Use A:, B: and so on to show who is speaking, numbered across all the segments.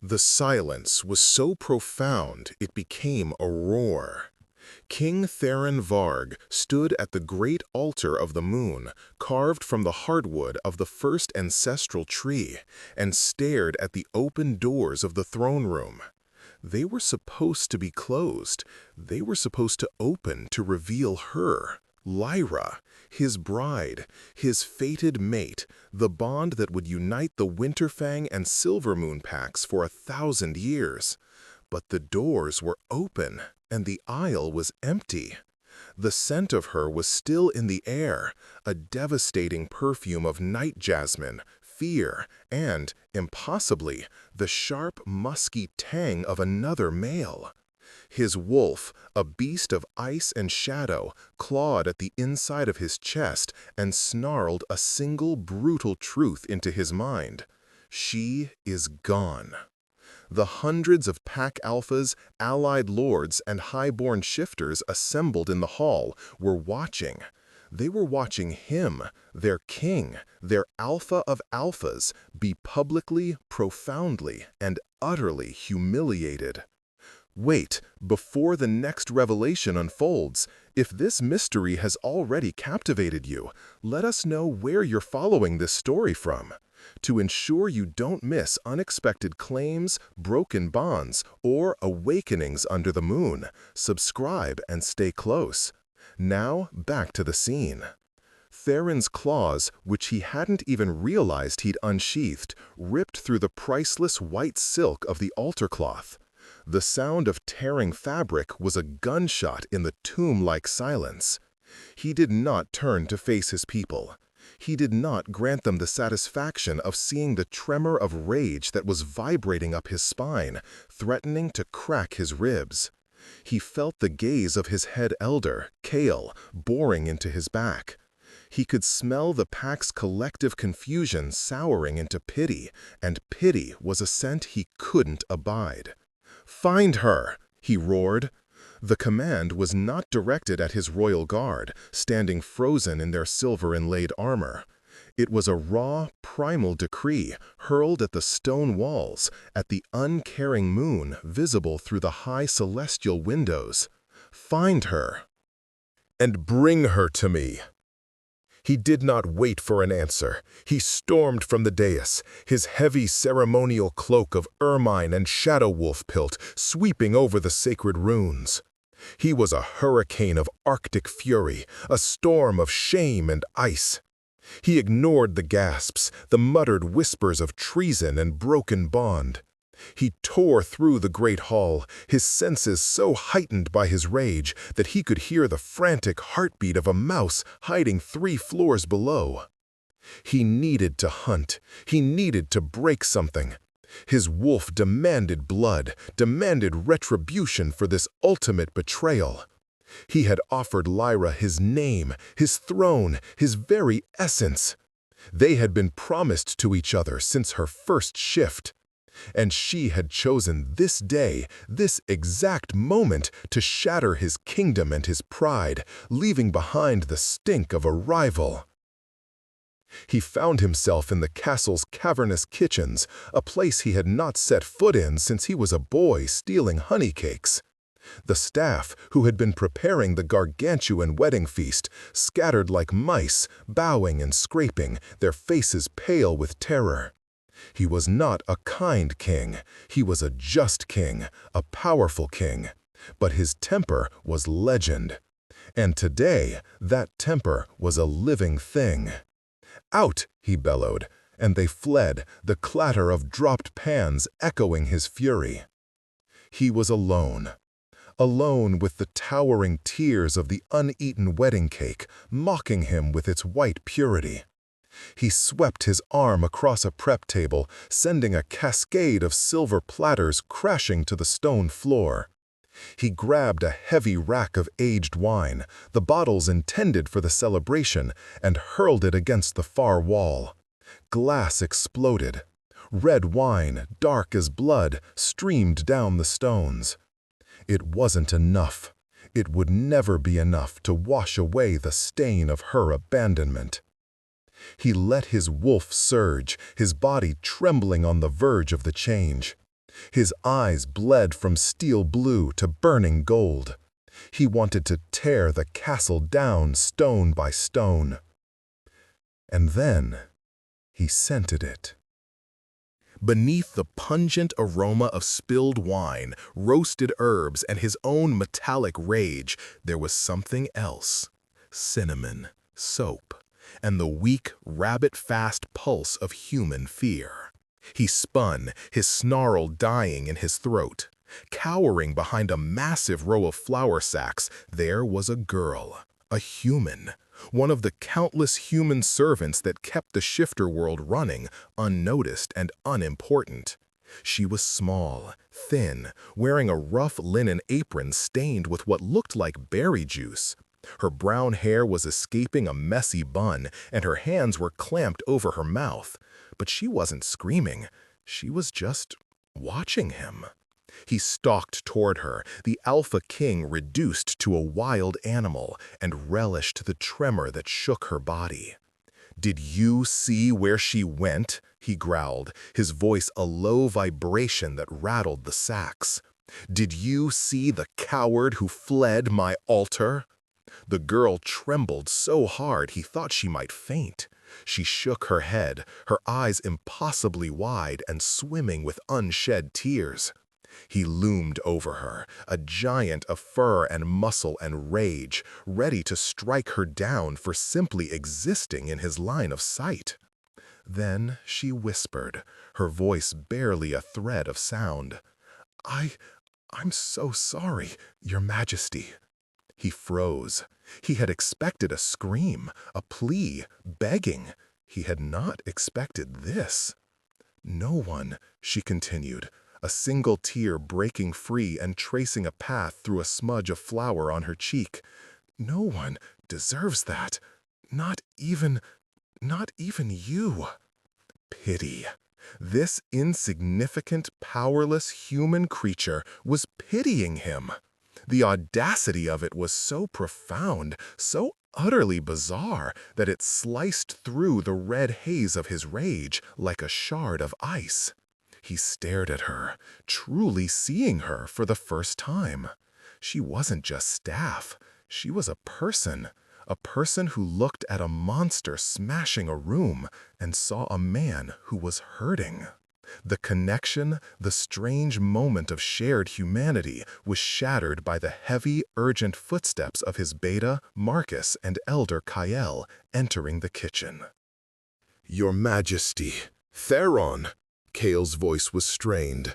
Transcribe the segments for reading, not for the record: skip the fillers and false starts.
A: The silence was so profound it became a roar. King Theron Varg stood at the great altar of the moon, carved from the hardwood of the first ancestral tree, and stared at the open doors of the throne room. They were supposed to be closed. They were supposed to open to reveal her, Lyra, his bride, his fated mate, the bond that would unite the Winterfang and Silvermoon packs for 1,000 years. But the doors were open, and the aisle was empty. The scent of her was still in the air, a devastating perfume of night jasmine, fear, and, impossibly, the sharp, musky tang of another male. His wolf, a beast of ice and shadow, clawed at the inside of his chest and snarled a single brutal truth into his mind. She is gone. The hundreds of pack alphas, allied lords, and highborn shifters assembled in the hall were watching. They were watching him, their king, their alpha of alphas, be publicly, profoundly, and utterly humiliated. Wait, before the next revelation unfolds, if this mystery has already captivated you, let us know where you're following this story from. To ensure you don't miss unexpected claims, broken bonds, or awakenings under the moon, subscribe and stay close. Now, back to the scene. Theron's claws, which he hadn't even realized he'd unsheathed, ripped through the priceless white silk of the altar cloth. The sound of tearing fabric was a gunshot in the tomb-like silence. He did not turn to face his people. He did not grant them the satisfaction of seeing the tremor of rage that was vibrating up his spine, threatening to crack his ribs. He felt the gaze of his head elder, Kale, boring into his back. He could smell the pack's collective confusion souring into pity, and pity was a scent he couldn't abide. "Find her!" he roared. The command was not directed at his royal guard, standing frozen in their silver-inlaid armor. It was a raw, primal decree hurled at the stone walls, at the uncaring moon visible through the high celestial windows. "Find her! And bring her to me!" He did not wait for an answer. He stormed from the dais, his heavy ceremonial cloak of ermine and shadow wolf pilt sweeping over the sacred runes. He was a hurricane of arctic fury, a storm of shame and ice. He ignored the gasps, the muttered whispers of treason and broken bond. He tore through the great hall, his senses so heightened by his rage that he could hear the frantic heartbeat of a mouse hiding 3 floors below. He needed to hunt. He needed to break something. His wolf demanded blood, demanded retribution for this ultimate betrayal. He had offered Lyra his name, his throne, his very essence. They had been promised to each other since her first shift. And she had chosen this day, this exact moment, to shatter his kingdom and his pride, leaving behind the stink of a rival. He found himself in the castle's cavernous kitchens, a place he had not set foot in since he was a boy stealing honey cakes. The staff, who had been preparing the gargantuan wedding feast, scattered like mice, bowing and scraping, their faces pale with terror. He was not a kind king. He was a just king, a powerful king. But his temper was legend. And today, that temper was a living thing. "Out!" he bellowed, and they fled, the clatter of dropped pans echoing his fury. He was alone. Alone with the towering tears of the uneaten wedding cake, mocking him with its white purity. He swept his arm across a prep table, sending a cascade of silver platters crashing to the stone floor. He grabbed a heavy rack of aged wine, the bottles intended for the celebration, and hurled it against the far wall. Glass exploded. Red wine, dark as blood, streamed down the stones. It wasn't enough. It would never be enough to wash away the stain of her abandonment. He let his wolf surge, his body trembling on the verge of the change. His eyes bled from steel blue to burning gold. He wanted to tear the castle down stone by stone. And then he scented it. Beneath the pungent aroma of spilled wine, roasted herbs, and his own metallic rage, there was something else. Cinnamon, soap, and the weak, rabbit-fast pulse of human fear. He spun, his snarl dying in his throat. Cowering behind a massive row of flour sacks, there was a girl, a human, one of the countless human servants that kept the shifter world running, unnoticed and unimportant. She was small, thin, wearing a rough linen apron stained with what looked like berry juice. Her brown hair was escaping a messy bun, and her hands were clamped over her mouth. But she wasn't screaming. She was just watching him. He stalked toward her, the Alpha King reduced to a wild animal, and relished the tremor that shook her body. "Did you see where she went?" he growled, his voice a low vibration that rattled the sacks. "Did you see the coward who fled my altar?" The girl trembled so hard he thought she might faint. She shook her head, her eyes impossibly wide and swimming with unshed tears. He loomed over her, a giant of fur and muscle and rage, ready to strike her down for simply existing in his line of sight. Then she whispered, her voice barely a thread of sound. I'm so sorry, Your Majesty." He froze. He had expected a scream, a plea, begging. He had not expected this. "No one," she continued, a single tear breaking free and tracing a path through a smudge of flour on her cheek. "No one deserves that. Not even you." Pity. This insignificant, powerless human creature was pitying him. The audacity of it was so profound, so utterly bizarre, that it sliced through the red haze of his rage like a shard of ice. He stared at her, truly seeing her for the first time. She wasn't just staff. She was a person who looked at a monster smashing a room and saw a man who was hurting. The connection, the strange moment of shared humanity, was shattered by the heavy, urgent footsteps of his beta, Marcus, and elder Kael entering the kitchen. "Your Majesty, Theron," Kael's voice was strained.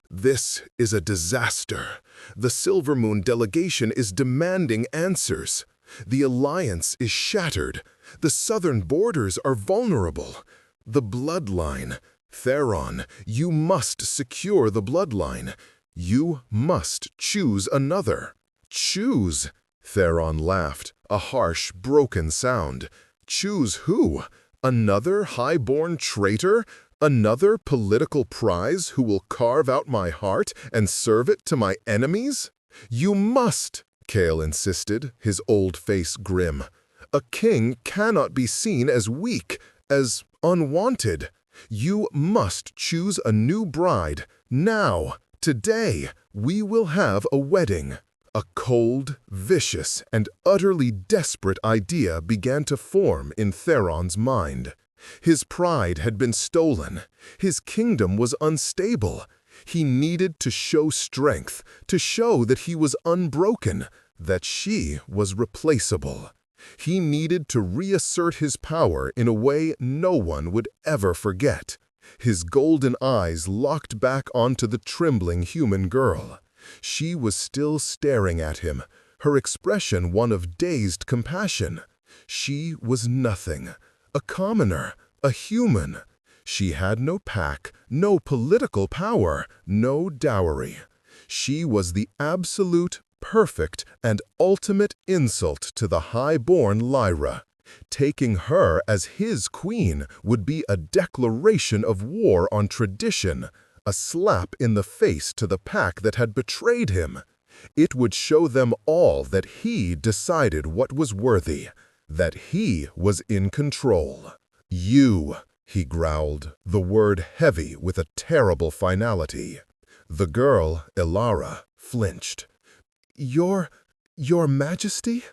A: "This is a disaster. The Silvermoon delegation is demanding answers. The alliance is shattered. The southern borders are vulnerable. The bloodline. Theron, you must secure the bloodline. You must choose another." "Choose?" Theron laughed, a harsh, broken sound. "Choose who? Another high-born traitor? Another political prize who will carve out my heart and serve it to my enemies?" "You must," Kael insisted, his old face grim. "A king cannot be seen as weak, as unwanted. You must choose a new bride. Now, today, we will have a wedding." A cold, vicious, and utterly desperate idea began to form in Theron's mind. His pride had been stolen. His kingdom was unstable. He needed to show strength, to show that he was unbroken, that she was replaceable. He needed to reassert his power in a way no one would ever forget. His golden eyes locked back onto the trembling human girl. She was still staring at him, her expression one of dazed compassion. She was nothing, a commoner, a human. She had no pack, no political power, no dowry. She was the absolute, perfect, and ultimate insult to the high-born Lyra. Taking her as his queen would be a declaration of war on tradition, a slap in the face to the pack that had betrayed him. It would show them all that he decided what was worthy, that he was in control. "You," he growled, the word heavy with a terrible finality. The girl, Ilara, flinched. Your Majesty?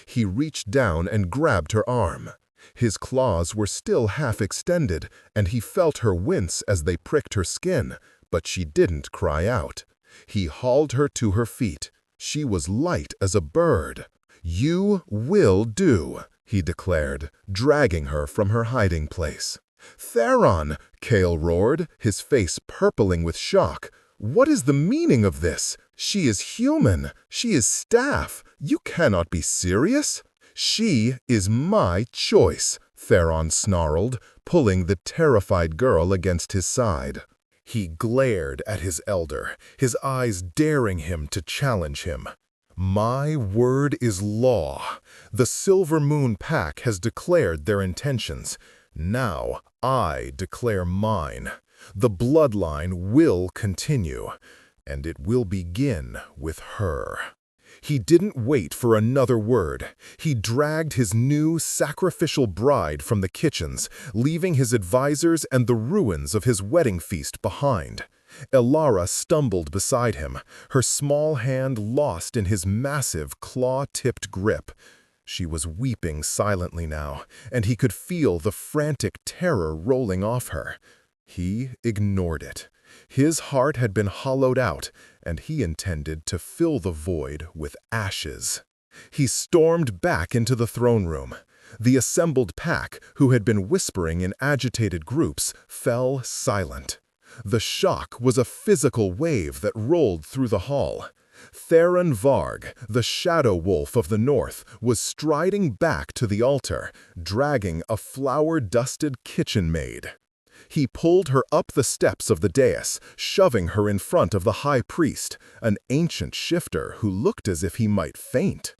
A: He reached down and grabbed her arm. His claws were still half extended, and he felt her wince as they pricked her skin, but she didn't cry out. He hauled her to her feet. She was light as a bird. "You will do," he declared, dragging her from her hiding place. "Theron!" Cale roared, his face purpling with shock. "What is the meaning of this? She is human. She is staff. You cannot be serious." "She is my choice," Theron snarled, pulling the terrified girl against his side. He glared at his elder, his eyes daring him to challenge him. "My word is law. The Silver Moon Pack has declared their intentions. Now I declare mine. The bloodline will continue, and it will begin with her." He didn't wait for another word. He dragged his new sacrificial bride from the kitchens, leaving his advisors and the ruins of his wedding feast behind. Ilara stumbled beside him, her small hand lost in his massive, claw-tipped grip. She was weeping silently now, and he could feel the frantic terror rolling off her. He ignored it. His heart had been hollowed out, and he intended to fill the void with ashes. He stormed back into the throne room. The assembled pack, who had been whispering in agitated groups, fell silent. The shock was a physical wave that rolled through the hall. Theron Varg, the Shadow Wolf of the North, was striding back to the altar, dragging a flour-dusted kitchen maid. He pulled her up the steps of the dais, shoving her in front of the high priest, an ancient shifter who looked as if he might faint.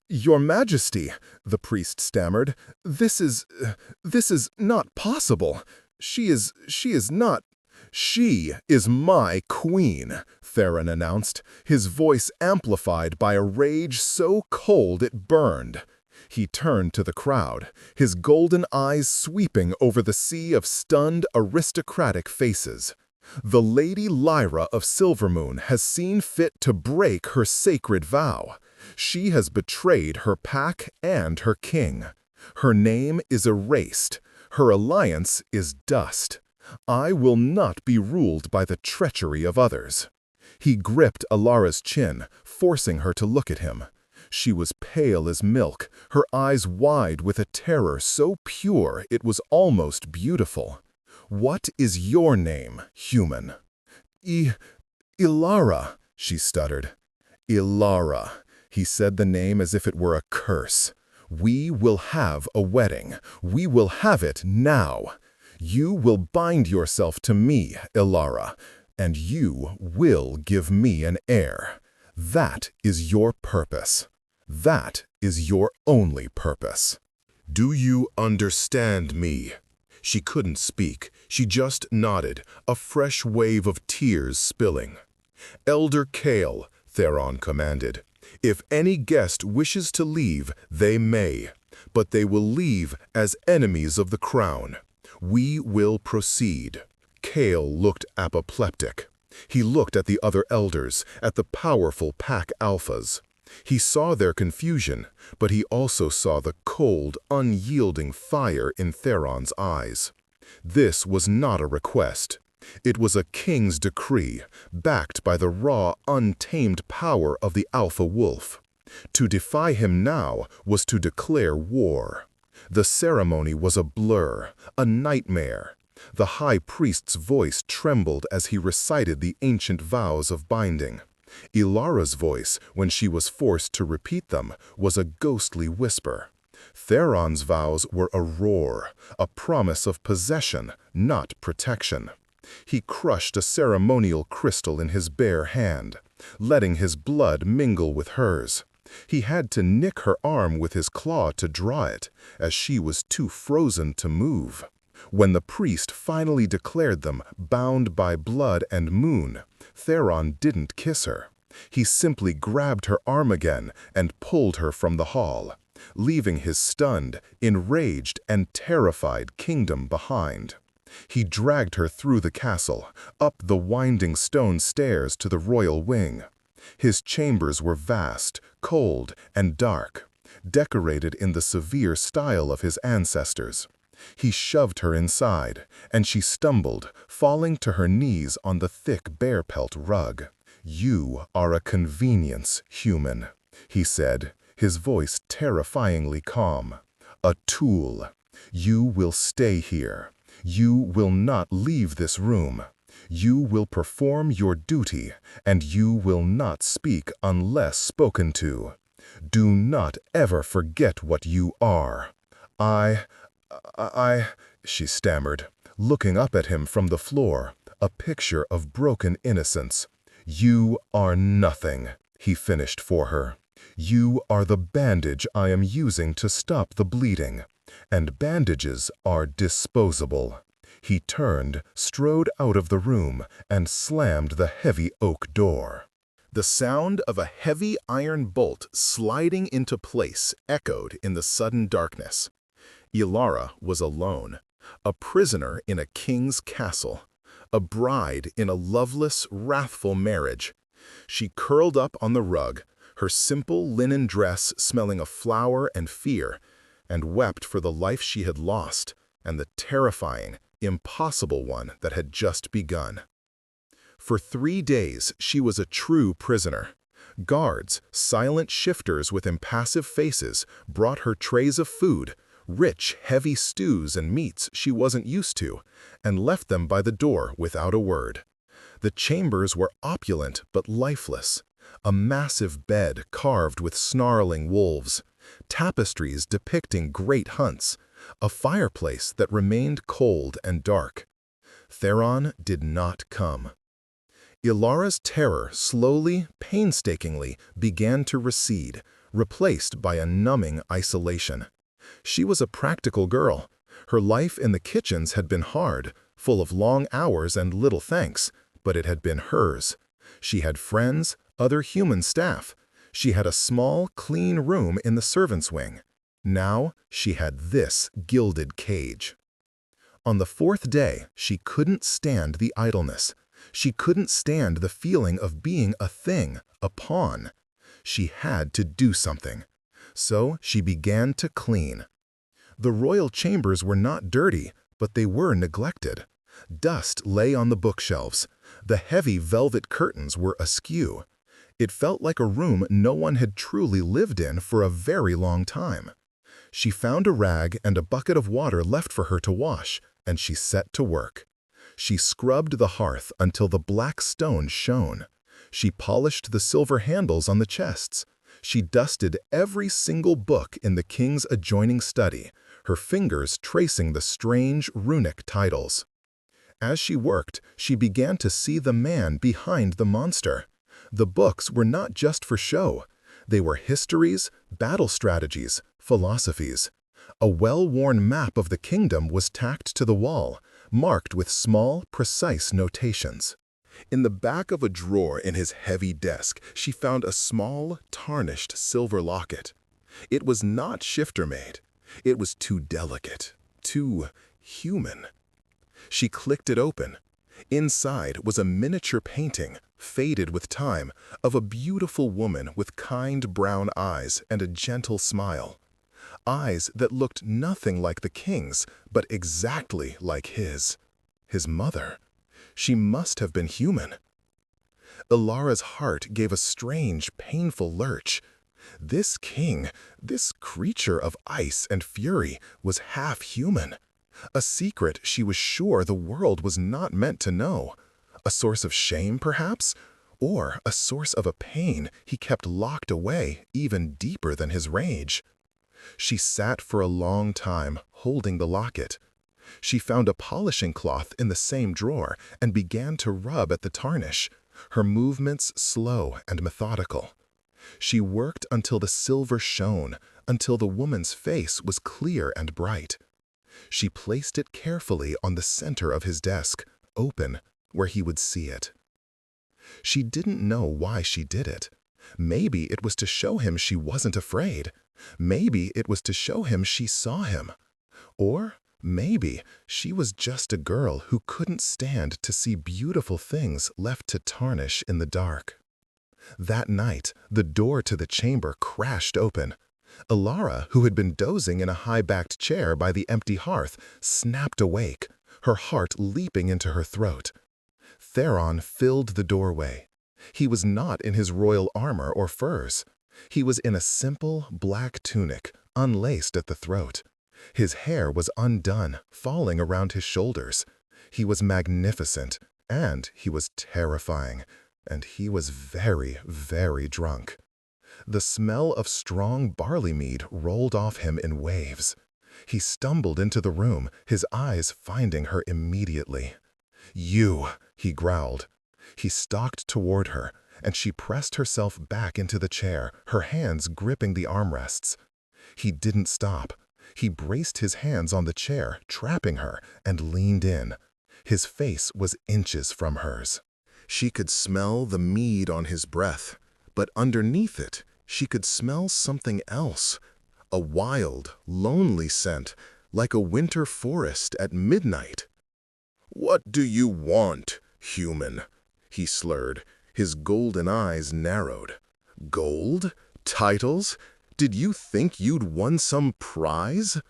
A: "Your Majesty," the priest stammered, this is not possible. She is not—" "She is my queen," Theron announced, his voice amplified by a rage so cold it burned. He turned to the crowd, his golden eyes sweeping over the sea of stunned, aristocratic faces. "The Lady Lyra of Silvermoon has seen fit to break her sacred vow. She has betrayed her pack and her king. Her name is erased. Her alliance is dust. I will not be ruled by the treachery of others." He gripped Ilara's chin, forcing her to look at him. She was pale as milk, her eyes wide with a terror so pure it was almost beautiful. "What is your name, human?" Ilara," she stuttered. "Ilara." He said the name as if it were a curse. "We will have a wedding. We will have it now. You will bind yourself to me, Ilara, and you will give me an heir. That is your purpose. That is your only purpose. Do you understand me?" She couldn't speak. She just nodded, a fresh wave of tears spilling. "Elder Cale," Theron commanded, "if any guest wishes to leave, they may, but they will leave as enemies of the crown. We will proceed." Cale looked apoplectic. He looked at the other elders, at the powerful pack alphas. He saw their confusion, but he also saw the cold, unyielding fire in Theron's eyes. This was not a request. It was a king's decree, backed by the raw, untamed power of the Alpha Wolf. To defy him now was to declare war. The ceremony was a blur, a nightmare. The high priest's voice trembled as he recited the ancient vows of binding. Ilara's voice, when she was forced to repeat them, was a ghostly whisper. Theron's vows were a roar, a promise of possession, not protection. He crushed a ceremonial crystal in his bare hand, letting his blood mingle with hers. He had to nick her arm with his claw to draw it, as she was too frozen to move. When the priest finally declared them bound by blood and moon, Theron didn't kiss her. He simply grabbed her arm again and pulled her from the hall, leaving his stunned, enraged, and terrified kingdom behind. He dragged her through the castle, up the winding stone stairs to the royal wing. His chambers were vast, cold, and dark, decorated in the severe style of his ancestors. He shoved her inside, and she stumbled, falling to her knees on the thick bear-pelt rug. "You are a convenience, human," he said, his voice terrifyingly calm. "A tool. You will stay here. You will not leave this room. You will perform your duty, and you will not speak unless spoken to. Do not ever forget what you are." I, she stammered, looking up at him from the floor, a picture of broken innocence. "You are nothing," he finished for her. "You are the bandage I am using to stop the bleeding, and bandages are disposable." He turned, strode out of the room, and slammed the heavy oak door. The sound of a heavy iron bolt sliding into place echoed in the sudden darkness. Ilara was alone, a prisoner in a king's castle, a bride in a loveless, wrathful marriage. She curled up on the rug, her simple linen dress smelling of flour and fear, and wept for the life she had lost and the terrifying, impossible one that had just begun. For 3 days, she was a true prisoner. Guards, silent shifters with impassive faces, brought her trays of food, rich, heavy stews and meats she wasn't used to, and left them by the door without a word. The chambers were opulent but lifeless. A massive bed carved with snarling wolves, tapestries depicting great hunts, a fireplace that remained cold and dark. Theron did not come. Ilara's terror slowly, painstakingly began to recede, replaced by a numbing isolation. She was a practical girl. Her life in the kitchens had been hard, full of long hours and little thanks, but it had been hers. She had friends, other human staff. She had a small, clean room in the servants' wing. Now she had this gilded cage. On the 4th day, she couldn't stand the idleness. She couldn't stand the feeling of being a thing, a pawn. She had to do something. So she began to clean. The royal chambers were not dirty, but they were neglected. Dust lay on the bookshelves. The heavy velvet curtains were askew. It felt like a room no one had truly lived in for a very long time. She found a rag and a bucket of water left for her to wash, and she set to work. She scrubbed the hearth until the black stone shone. She polished the silver handles on the chests. She dusted every single book in the king's adjoining study, her fingers tracing the strange runic titles. As she worked, she began to see the man behind the monster. The books were not just for show. They were histories, battle strategies, philosophies. A well-worn map of the kingdom was tacked to the wall, marked with small, precise notations. In the back of a drawer in his heavy desk, she found a small, tarnished silver locket. It was not shifter-made. It was too delicate, too human. She clicked it open. Inside was a miniature painting, faded with time, of a beautiful woman with kind brown eyes and a gentle smile. Eyes that looked nothing like the king's, but exactly like his mother. She must have been human. Ilara's heart gave a strange, painful lurch. This king, this creature of ice and fury, was half human. A secret she was sure the world was not meant to know. A source of shame, perhaps? Or a source of a pain he kept locked away even deeper than his rage. She sat for a long time, holding the locket. She found a polishing cloth in the same drawer and began to rub at the tarnish, her movements slow and methodical. She worked until the silver shone, until the woman's face was clear and bright. She placed it carefully on the center of his desk, open, where he would see it. She didn't know why she did it. Maybe it was to show him she wasn't afraid. Maybe it was to show him she saw him. Or Maybe she was just a girl who couldn't stand to see beautiful things left to tarnish in the dark. That night, the door to the chamber crashed open. Ilara, who had been dozing in a high-backed chair by the empty hearth, snapped awake, her heart leaping into her throat. Theron filled the doorway. He was not in his royal armor or furs. He was in a simple, black tunic, unlaced at the throat. His hair was undone, falling around his shoulders. He was magnificent, and he was terrifying, and he was very, very drunk. The smell of strong barley mead rolled off him in waves. He stumbled into the room, his eyes finding her immediately. "You," he growled. He stalked toward her, and she pressed herself back into the chair, her hands gripping the armrests. He didn't stop. He braced his hands on the chair, trapping her, and leaned in. His face was inches from hers. She could smell the mead on his breath, but underneath it, she could smell something else. A wild, lonely scent, like a winter forest at midnight. "What do you want, human?" he slurred, his golden eyes narrowed. "Gold? Titles? Did you think you'd won some prize?"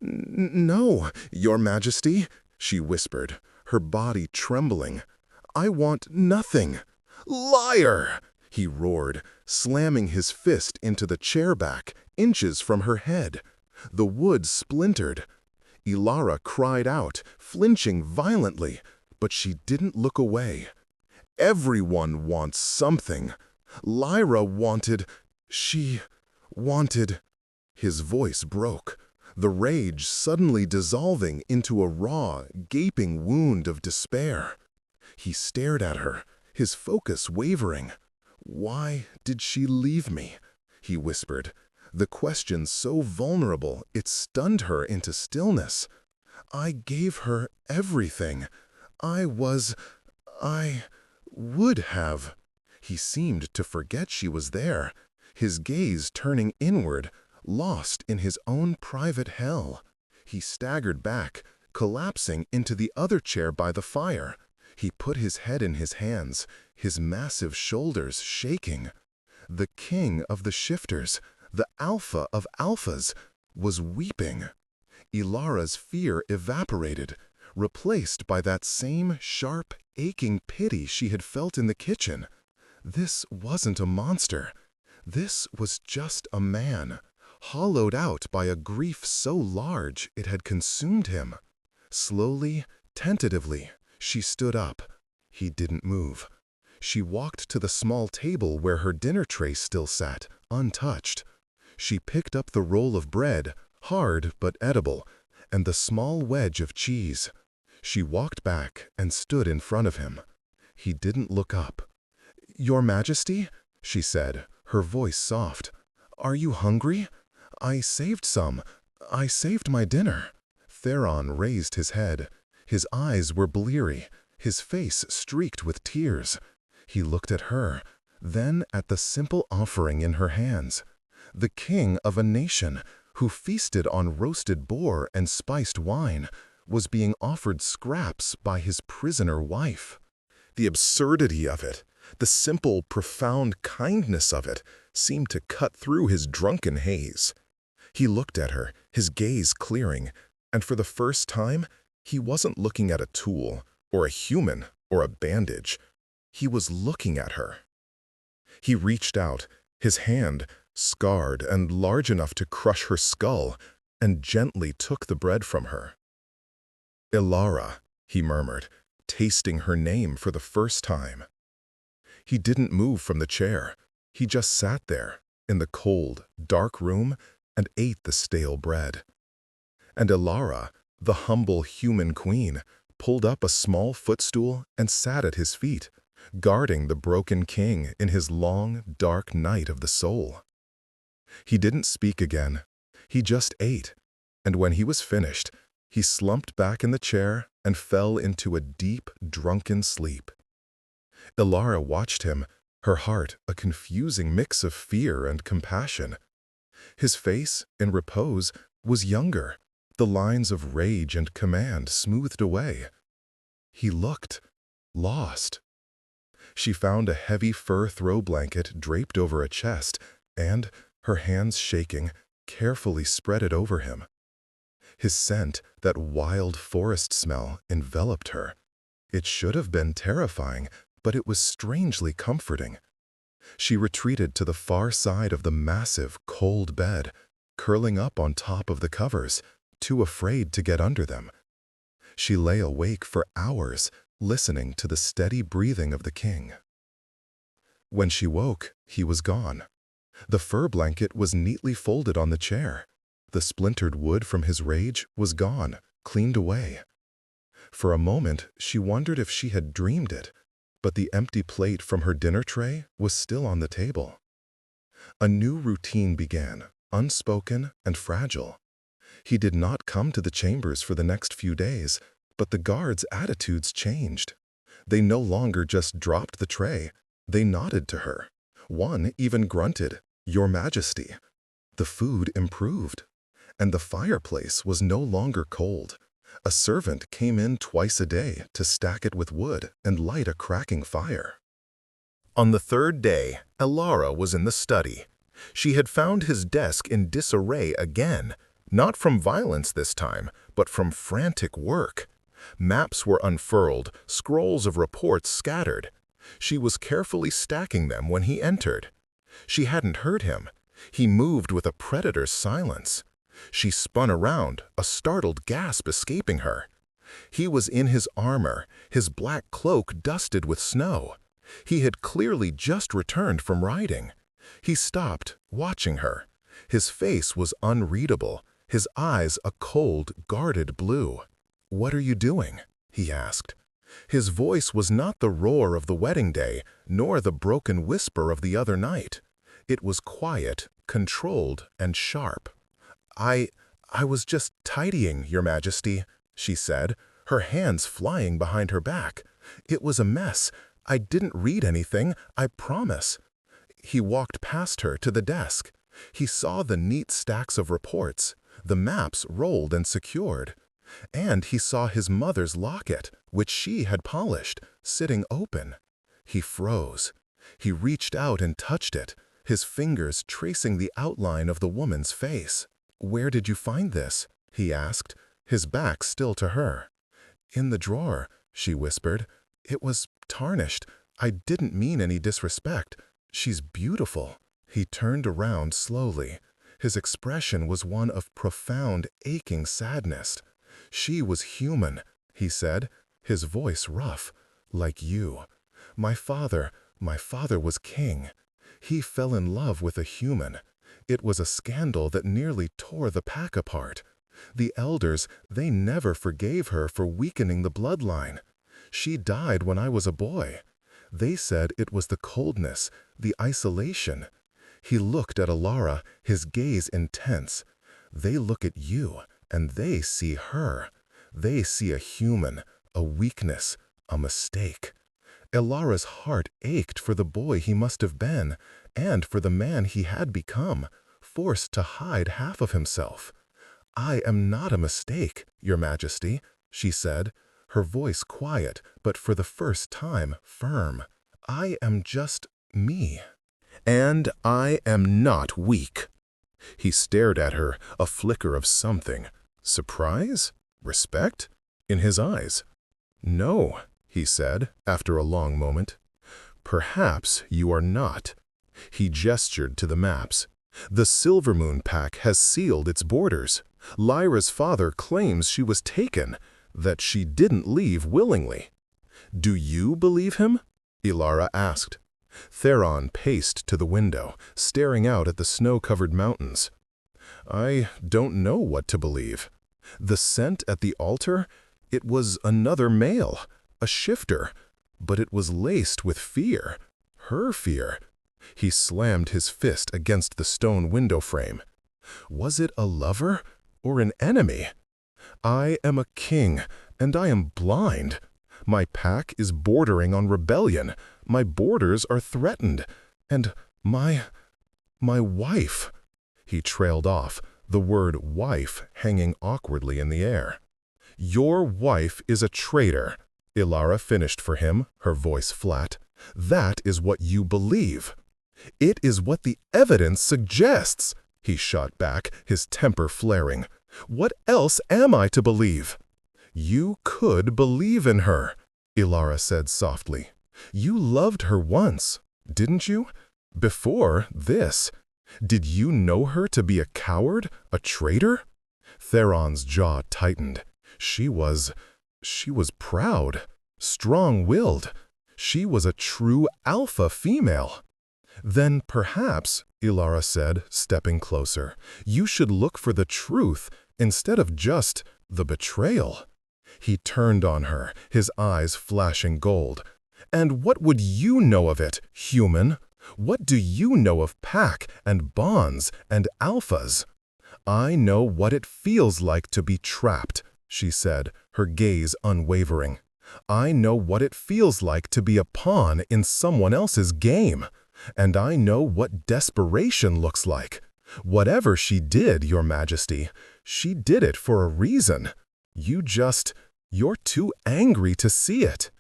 A: "No, Your Majesty," she whispered, her body trembling. "I want nothing." "Liar!" he roared, slamming his fist into the chair back, inches from her head. The wood splintered. Ilara cried out, flinching violently, but she didn't look away. "Everyone wants something. Lyra wanted... she wanted..." His voice broke, the rage suddenly dissolving into a raw, gaping wound of despair. He stared at her, his focus wavering. "Why did she leave me?" he whispered, the question so vulnerable it stunned her into stillness. "I gave her everything. I would have." He seemed to forget she was there, his gaze turning inward, lost in his own private hell. He staggered back, collapsing into the other chair by the fire. He put his head in his hands, his massive shoulders shaking. The king of the shifters, the alpha of alphas, was weeping. Ilara's fear evaporated, replaced by that same sharp, aching pity she had felt in the kitchen. This wasn't a monster. This was just a man, hollowed out by a grief so large it had consumed him. Slowly, tentatively, she stood up. He didn't move. She walked to the small table where her dinner tray still sat, untouched. She picked up the roll of bread, hard but edible, and the small wedge of cheese. She walked back and stood in front of him. He didn't look up. "Your Majesty," she said, her voice soft. "Are you hungry? I saved some. I saved my dinner." Theron raised his head. His eyes were bleary, his face streaked with tears. He looked at her, then at the simple offering in her hands. The king of a nation, who feasted on roasted boar and spiced wine, was being offered scraps by his prisoner wife. The absurdity of it, the simple, profound kindness of it, seemed to cut through his drunken haze. He looked at her, his gaze clearing, and for the first time, he wasn't looking at a tool, or a human, or a bandage. He was looking at her. He reached out, his hand, scarred and large enough to crush her skull, and gently took the bread from her. "Ilara," he murmured, tasting her name for the first time. He didn't move from the chair. He just sat there, in the cold, dark room, and ate the stale bread. And Ilara, the humble human queen, pulled up a small footstool and sat at his feet, guarding the broken king in his long, dark night of the soul. He didn't speak again. He just ate, and when he was finished, he slumped back in the chair and fell into a deep, drunken sleep. Ilara watched him, her heart a confusing mix of fear and compassion. His face, in repose, was younger, the lines of rage and command smoothed away. He looked lost. She found a heavy fur throw blanket draped over a chest and, her hands shaking, carefully spread it over him. His scent, that wild forest smell, enveloped her. It should have been terrifying, but it was strangely comforting. She retreated to the far side of the massive, cold bed, curling up on top of the covers, too afraid to get under them. She lay awake for hours, listening to the steady breathing of the king. When she woke, he was gone. The fur blanket was neatly folded on the chair. The splintered wood from his rage was gone, cleaned away. For a moment, she wondered if she had dreamed it, but the empty plate from her dinner tray was still on the table. A new routine began, unspoken and fragile. He did not come to the chambers for the next few days, but the guards' attitudes changed. They no longer just dropped the tray, they nodded to her. One even grunted, "Your Majesty." The food improved, and the fireplace was no longer cold. A servant came in twice a day to stack it with wood and light a cracking fire. On the third day, Elara was in the study. She had found his desk in disarray again, not from violence this time, but from frantic work. Maps were unfurled, scrolls of reports scattered. She was carefully stacking them when he entered. She hadn't heard him. He moved with a predator's silence. She spun around, a startled gasp escaping her. He was in his armor, his black cloak dusted with snow. He had clearly just returned from riding. He stopped, watching her. His face was unreadable, his eyes a cold, guarded blue. "What are you doing?" he asked. His voice was not the roar of the wedding day, nor the broken whisper of the other night. It was quiet, controlled, and sharp. I was just tidying, Your Majesty," she said, her hands flying behind her back. "It was a mess. I didn't read anything, I promise." He walked past her to the desk. He saw the neat stacks of reports, the maps rolled and secured. And he saw his mother's locket, which she had polished, sitting open. He froze. He reached out and touched it, his fingers tracing the outline of the woman's face. "Where did you find this?" he asked, his back still to her. "In the drawer," she whispered. "It was tarnished. I didn't mean any disrespect. She's beautiful." He turned around slowly. His expression was one of profound, aching sadness. "She was human," he said, his voice rough. "Like you. My father was king. He fell in love with a human. It was a scandal that nearly tore the pack apart. The elders, they never forgave her for weakening the bloodline. She died when I was a boy. They said it was the coldness, the isolation." He looked at Elara, his gaze intense. "They look at you, and they see her. They see a human, a weakness, a mistake." Elara's heart ached for the boy he must have been, and for the man he had become, forced to hide half of himself. "I am not a mistake, Your Majesty," she said, her voice quiet, but for the first time firm. "I am just me. And I am not weak." He stared at her, a flicker of something. Surprise? Respect? In his eyes. "No," he said, after a long moment. "Perhaps you are not." He gestured to the maps. "The Silvermoon pack has sealed its borders. Lyra's father claims she was taken, that she didn't leave willingly." "Do you believe him?" Elara asked. Theron paced to the window, staring out at the snow-covered mountains. "I don't know what to believe. The scent at the altar, it was another male, a shifter, but it was laced with fear, her fear." He slammed his fist against the stone window frame. "Was it a lover or an enemy? I am a king, and I am blind. My pack is bordering on rebellion. My borders are threatened. And my wife." He trailed off, the word wife hanging awkwardly in the air. "Your wife is a traitor," Ilara finished for him, her voice flat. "That is what you believe." "It is what the evidence suggests," he shot back, his temper flaring. "What else am I to believe?" "You could believe in her," Ilara said softly. "You loved her once, didn't you? Before this. Did you know her to be a coward, a traitor?" Theron's jaw tightened. She was proud, strong-willed. She was a true alpha female. "Then perhaps," Ilara said, stepping closer, "you should look for the truth instead of just the betrayal." He turned on her, his eyes flashing gold. "And what would you know of it, human? What do you know of pack and bonds and alphas?" "I know what it feels like to be trapped," she said, her gaze unwavering. "I know what it feels like to be a pawn in someone else's game. And I know what desperation looks like. Whatever she did, Your Majesty, she did it for a reason. You're too angry to see it."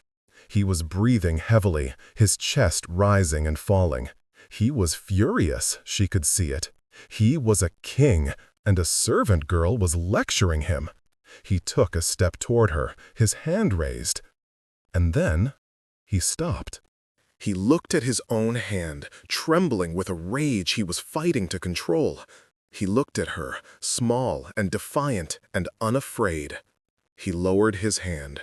A: He was breathing heavily, his chest rising and falling. He was furious, she could see it. He was a king, and a servant girl was lecturing him. He took a step toward her, his hand raised. And then he stopped. He looked at his own hand, trembling with a rage he was fighting to control. He looked at her, small and defiant and unafraid. He lowered his hand.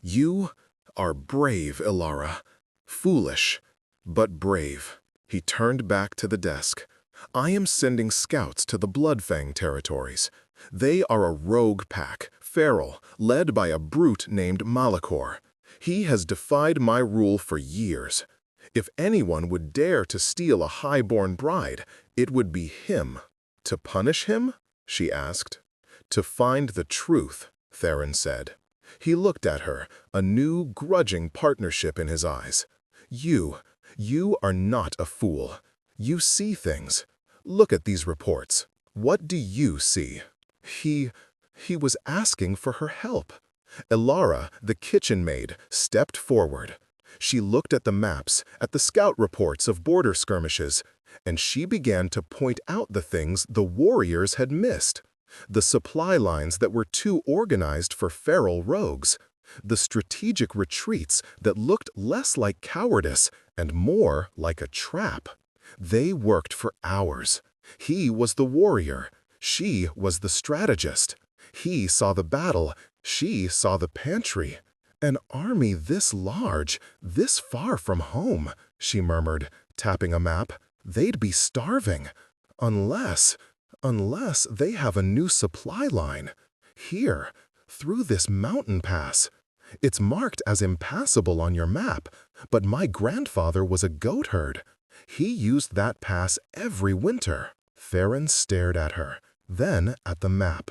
A: "You are brave, Ilara. Foolish, but brave." He turned back to the desk. "I am sending scouts to the Bloodfang territories. They are a rogue pack, feral, led by a brute named Malachor. He has defied my rule for years. If anyone would dare to steal a high-born bride, it would be him." "To punish him?" she asked. "To find the truth," Theron said. He looked at her, a new, grudging partnership in his eyes. You are not a fool. You see things. Look at these reports. What do you see?" He was asking for her help. Ilara, the kitchen maid, stepped forward. She looked at the maps, at the scout reports of border skirmishes, and she began to point out the things the warriors had missed. The supply lines that were too organized for feral rogues. The strategic retreats that looked less like cowardice and more like a trap. They worked for hours. He was the warrior. She was the strategist. He saw the battle. She saw the pantry. "An army this large, this far from home," she murmured, tapping a map. "They'd be starving. Unless they have a new supply line. Here, through this mountain pass. It's marked as impassable on your map, but my grandfather was a goatherd. He used that pass every winter." Theron stared at her, then at the map.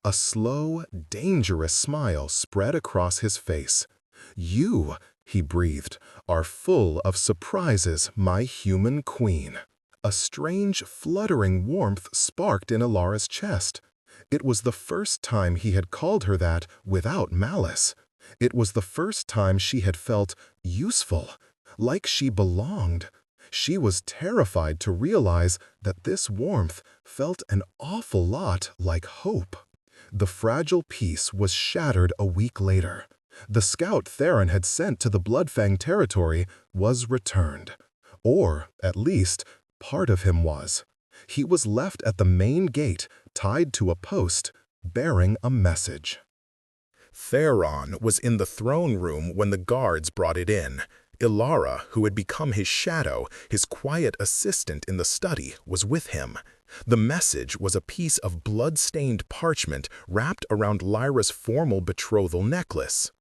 A: A slow, dangerous smile spread across his face. "You," he breathed, "are full of surprises, my human queen." A strange, fluttering warmth sparked in Ilara's chest. It was the first time he had called her that without malice. It was the first time she had felt useful, like she belonged. She was terrified to realize that this warmth felt an awful lot like hope. The fragile peace was shattered a week later. The scout Theron had sent to the Bloodfang territory was returned. Or, at least, part of him was. He was left at the main gate, tied to a post, bearing a message. Theron was in the throne room when the guards brought it in. Ilara, who had become his shadow, his quiet assistant in the study, was with him. The message was a piece of blood-stained parchment wrapped around Lyra's formal betrothal necklace.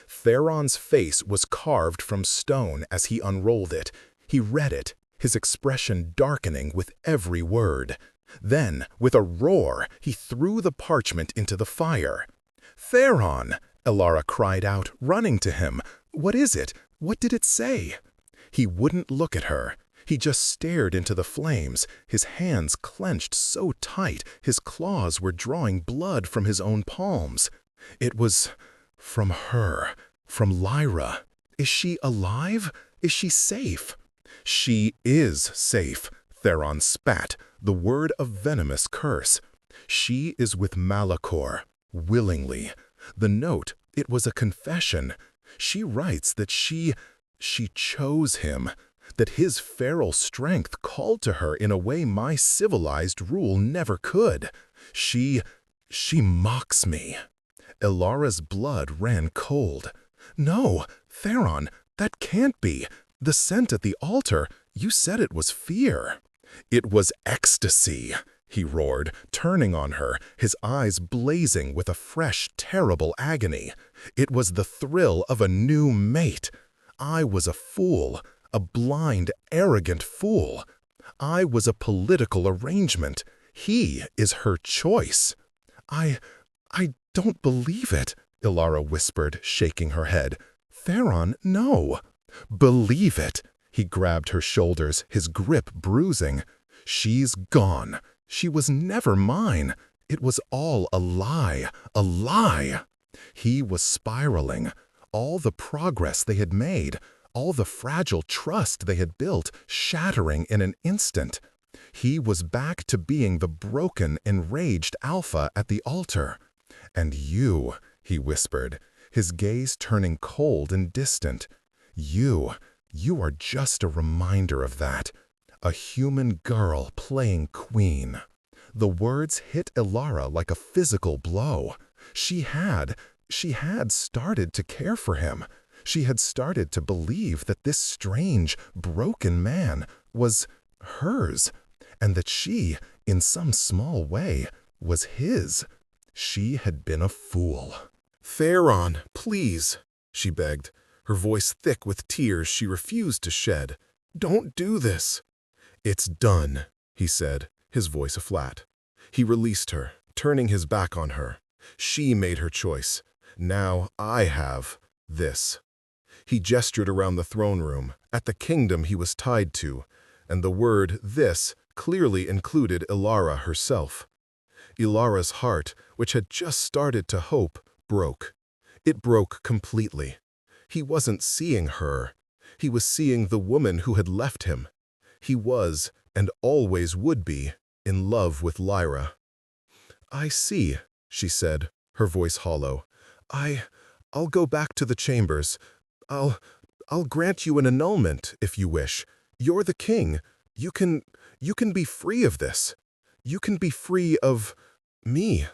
A: Theron's face was carved from stone as he unrolled it. He read it, his expression darkening with every word. Then, with a roar, he threw the parchment into the fire. "Theron!" Ilara cried out, running to him. "What is it? What did it say?" He wouldn't look at her. He just stared into the flames, his hands clenched so tight his claws were drawing blood from his own palms. It was from her, from Lyra. Is she alive? Is she safe? She is safe, Theron spat, the word a venomous curse. She is with Malachor, willingly. The note, it was a confession. She writes that she chose him, that his feral strength called to her in a way my civilized rule never could. She mocks me. Ilara's blood ran cold. No, Theron, that can't be. The scent at the altar, you said it was fear. It was ecstasy, he roared, turning on her, his eyes blazing with a fresh, terrible agony. It was the thrill of a new mate. I was a fool, a blind, arrogant fool. I was a political arrangement. He is her choice. I don't believe it, Ilara whispered, shaking her head. Theron, no. Believe it. He grabbed her shoulders, his grip bruising. She's gone. She was never mine. It was all a lie, a lie. He was spiraling. All the progress they had made, all the fragile trust they had built, shattering in an instant. He was back to being the broken, enraged alpha at the altar. And you, he whispered, his gaze turning cold and distant. You are just a reminder of that. A human girl playing queen. The words hit Ilara like a physical blow. She had started to care for him. She had started to believe that this strange, broken man was hers, and that she, in some small way, was his. She had been a fool. "Theron, please," she begged, her voice thick with tears she refused to shed. "Don't do this." "It's done," he said, his voice flat. He released her, turning his back on her. She made her choice. Now I have this. He gestured around the throne room, at the kingdom he was tied to, and the word "this" clearly included Ilara herself. Ilara's heart, which had just started to hope, broke. It broke completely. He wasn't seeing her. He was seeing the woman who had left him. He was, and always would be, in love with Lyra. "I see," she said, her voice hollow. I'll go back to the chambers. I'll grant you an annulment, if you wish. You're the king. You can be free of this. You can be free of me."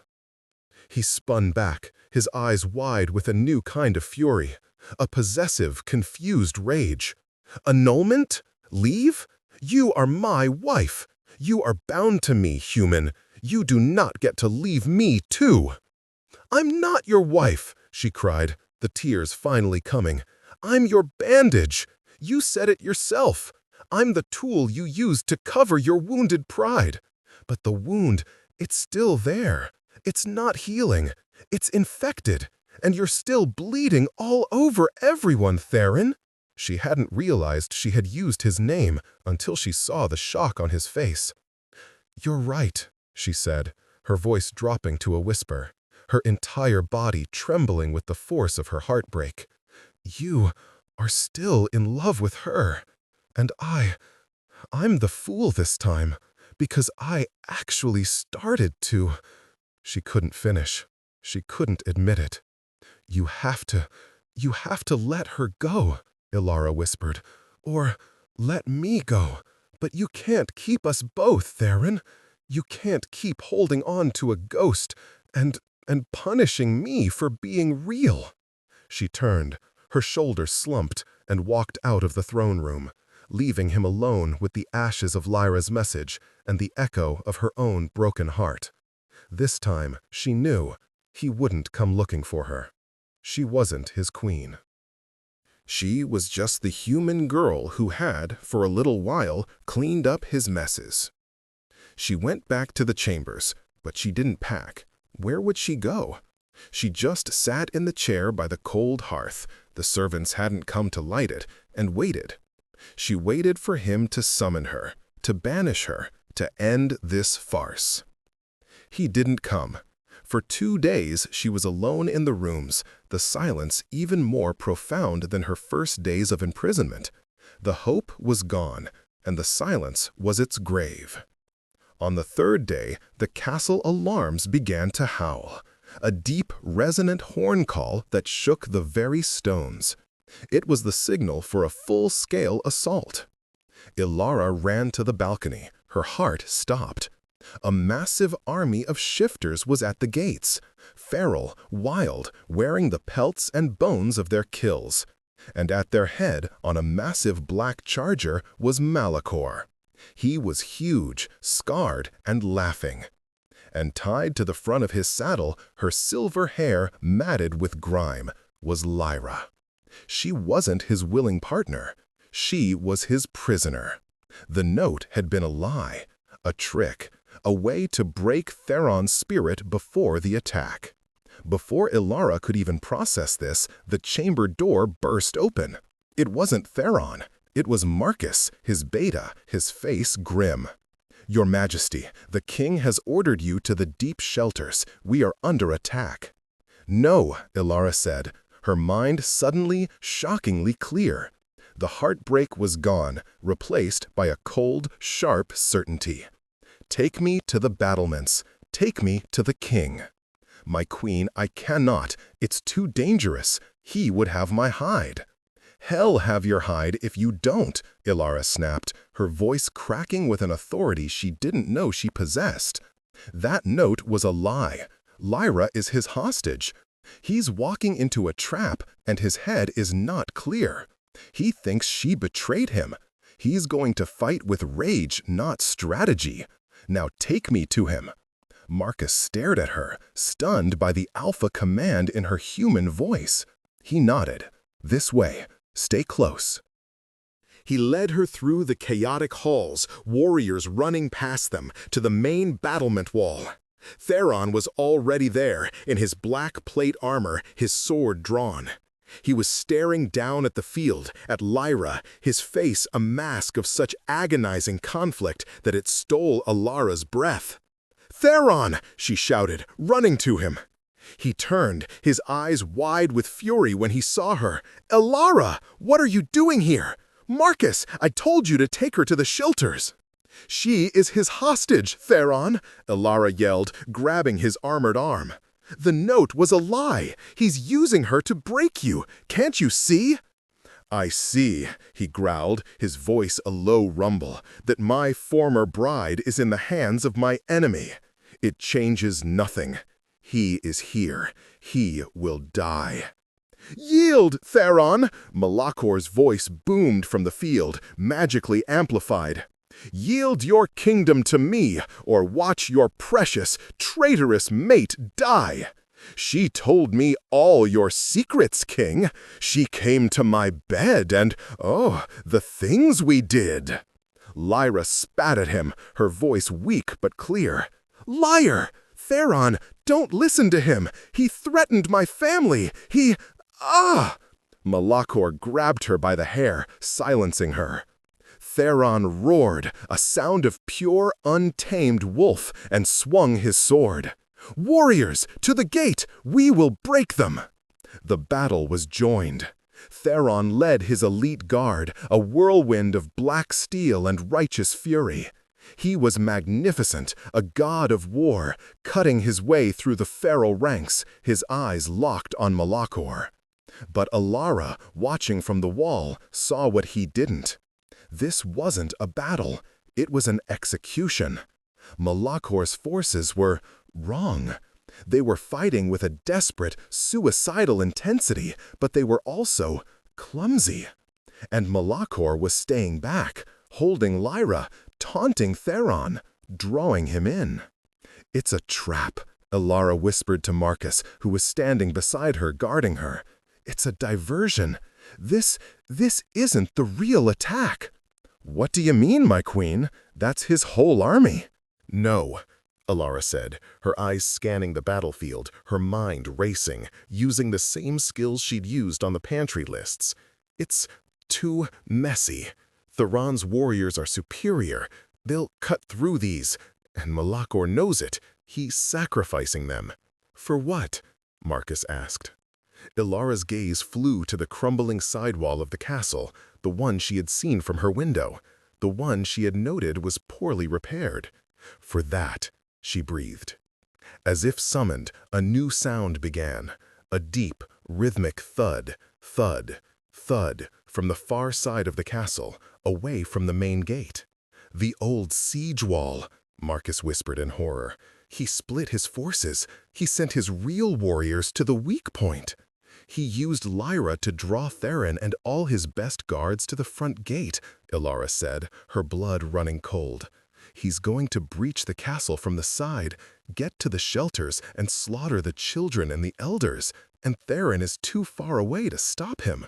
A: He spun back, his eyes wide with a new kind of fury, a possessive, confused rage. "Annulment? Leave? You are my wife. You are bound to me, human. You do not get to leave me, too." "I'm not your wife," she cried, the tears finally coming. "I'm your bandage. You said it yourself. I'm the tool you used to cover your wounded pride. But the wound, it's still there. It's not healing. It's infected. And you're still bleeding all over everyone, Theron." She hadn't realized she had used his name until she saw the shock on his face. "You're right," she said, her voice dropping to a whisper, her entire body trembling with the force of her heartbreak. "You are still in love with her. And I'm the fool this time, because I actually started to—" She couldn't finish. She couldn't admit it. You have to let her go," Ilara whispered. "Or let me go. But you can't keep us both, Theron. You can't keep holding on to a ghost and punishing me for being real." She turned, her shoulders slumped, and walked out of the throne room, leaving him alone with the ashes of Lyra's message and the echo of her own broken heart. This time, she knew, he wouldn't come looking for her. She wasn't his queen. She was just the human girl who had, for a little while, cleaned up his messes. She went back to the chambers, but she didn't pack. Where would she go? She just sat in the chair by the cold hearth, the servants hadn't come to light it, and waited. She waited for him to summon her, to banish her, to end this farce. He didn't come. For 2 days she was alone in the rooms, the silence even more profound than her first days of imprisonment. The hope was gone, and the silence was its grave. On the 3rd day, the castle alarms began to howl, a deep, resonant horn call that shook the very stones. It was the signal for a full-scale assault. Ilara ran to the balcony, her heart stopped. A massive army of shifters was at the gates, feral, wild, wearing the pelts and bones of their kills. And at their head, on a massive black charger, was Malachor. He was huge, scarred, and laughing. And tied to the front of his saddle, her silver hair matted with grime, was Lyra. She wasn't his willing partner. She was his prisoner. The note had been a lie, a trick, a way to break Theron's spirit before the attack. Before Ilara could even process this, the chamber door burst open. It wasn't Theron. It was Marcus, his beta, his face grim. "Your Majesty, the king has ordered you to the deep shelters. We are under attack." "No," Ilara said, her mind suddenly, shockingly clear. The heartbreak was gone, replaced by a cold, sharp certainty. "Take me to the battlements. Take me to the king." "My queen, I cannot. It's too dangerous. He would have my hide." "Hell have your hide if you don't," Ilara snapped, her voice cracking with an authority she didn't know she possessed. "That note was a lie. Lyra is his hostage. He's walking into a trap, and his head is not clear. He thinks she betrayed him. He's going to fight with rage, not strategy. Now take me to him." Marcus stared at her, stunned by the alpha command in her human voice. He nodded. "This way. Stay close." He led her through the chaotic halls, warriors running past them, to the main battlement wall. Theron was already there, in his black plate armor, his sword drawn. He was staring down at the field, at Lyra, his face a mask of such agonizing conflict that it stole Ilara's breath. "Theron!" she shouted, running to him. He turned, his eyes wide with fury when he saw her. "Ilara, what are you doing here? Marcus, I told you to take her to the shelters." "She is his hostage, Theron," Ilara yelled, grabbing his armored arm. "The note was a lie. He's using her to break you. Can't you see?" "I see," he growled, his voice a low rumble, "that my former bride is in the hands of my enemy. It changes nothing. He is here. He will die." "Yield, Theron!" Malachor's voice boomed from the field, magically amplified. "Yield your kingdom to me, or watch your precious, traitorous mate die. She told me all your secrets, king. She came to my bed and, oh, the things we did." Lyra spat at him, her voice weak but clear. "Liar! Theron, don't listen to him. He threatened my family. Ah!" Malachor grabbed her by the hair, silencing her. Theron roared, a sound of pure, untamed wolf, and swung his sword. "Warriors, to the gate! We will break them!" The battle was joined. Theron led his elite guard, a whirlwind of black steel and righteous fury. He was magnificent, a god of war, cutting his way through the feral ranks, his eyes locked on Malachor. But Ilara, watching from the wall, saw what he didn't. This wasn't a battle. It was an execution. Malachor's forces were wrong. They were fighting with a desperate, suicidal intensity, but they were also clumsy. And Malachor was staying back, holding Lyra, taunting Theron, drawing him in. "It's a trap," Ilara whispered to Marcus, who was standing beside her, guarding her. "It's a diversion. This isn't the real attack." "What do you mean, my queen? That's his whole army." "No," Ilara said, her eyes scanning the battlefield, her mind racing, using the same skills she'd used on the pantry lists. "It's too messy. Theron's warriors are superior. They'll cut through these, and Malachor knows it. He's sacrificing them." "For what?" Marcus asked. Ilara's gaze flew to the crumbling sidewall of the castle, the one she had seen from her window, the one she had noted was poorly repaired. "For that," she breathed. As if summoned, a new sound began, a deep, rhythmic thud, thud, thud, from the far side of the castle, away from the main gate. "The old siege wall," Marcus whispered in horror. "He split his forces. He sent his real warriors to the weak point. He used Lyra to draw Theron and all his best guards to the front gate," Ilara said, her blood running cold. "He's going to breach the castle from the side, get to the shelters, and slaughter the children and the elders, and Theron is too far away to stop him."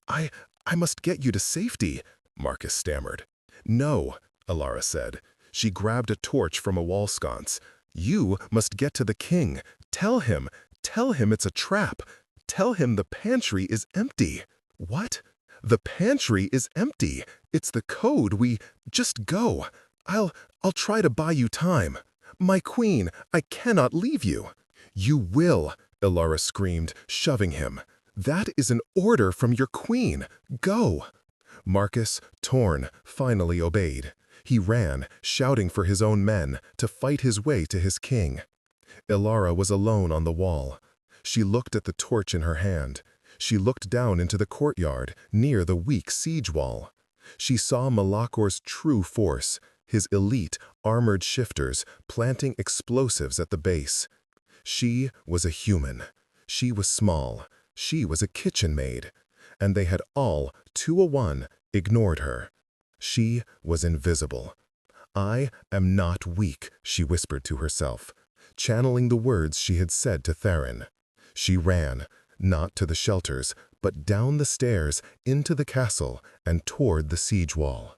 A: I must get you to safety," Marcus stammered. "No," Ilara said. She grabbed a torch from a wall sconce. "You must get to the king. Tell him it's a trap. Tell him the pantry is empty." "What?" "The pantry is empty. It's the code. Just go. I'll try to buy you time. My queen, I cannot leave you." "You will," Ilara screamed, shoving him. "That is an order from your queen. Go." Marcus, torn, finally obeyed. He ran, shouting for his own men, to fight his way to his king. Ilara was alone on the wall. She looked at the torch in her hand. She looked down into the courtyard, near the weak siege wall. She saw Malachor's true force, his elite, armored shifters, planting explosives at the base. She was a human. She was small. She was a kitchen maid. And they had all, 2-1, ignored her. She was invisible. "I am not weak," she whispered to herself, channeling the words she had said to Theron. She ran, not to the shelters, but down the stairs, into the castle, and toward the siege wall.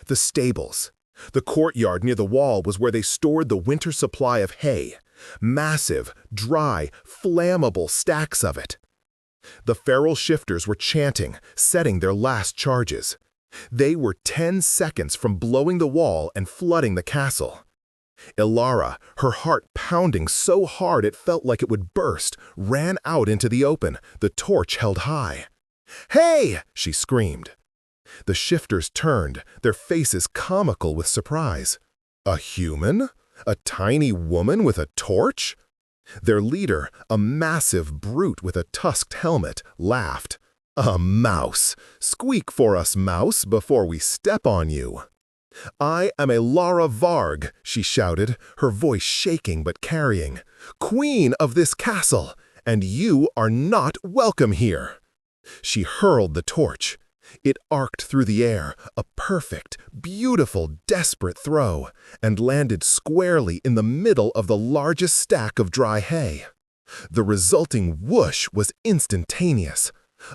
A: The stables. The courtyard near the wall was where they stored the winter supply of hay. Massive, dry, flammable stacks of it. The feral shifters were chanting, setting their last charges. They were 10 seconds from blowing the wall and flooding the castle. Ilara, her heart pounding so hard it felt like it would burst, ran out into the open, the torch held high. "Hey!" she screamed. The shifters turned, their faces comical with surprise. A human? A tiny woman with a torch? Their leader, a massive brute with a tusked helmet, laughed. "A mouse! Squeak for us, mouse, before we step on you." "I am Ilara Varg," she shouted, her voice shaking but carrying, "queen of this castle, and you are not welcome here." She hurled the torch. It arced through the air, a perfect, beautiful, desperate throw, and landed squarely in the middle of the largest stack of dry hay. The resulting whoosh was instantaneous.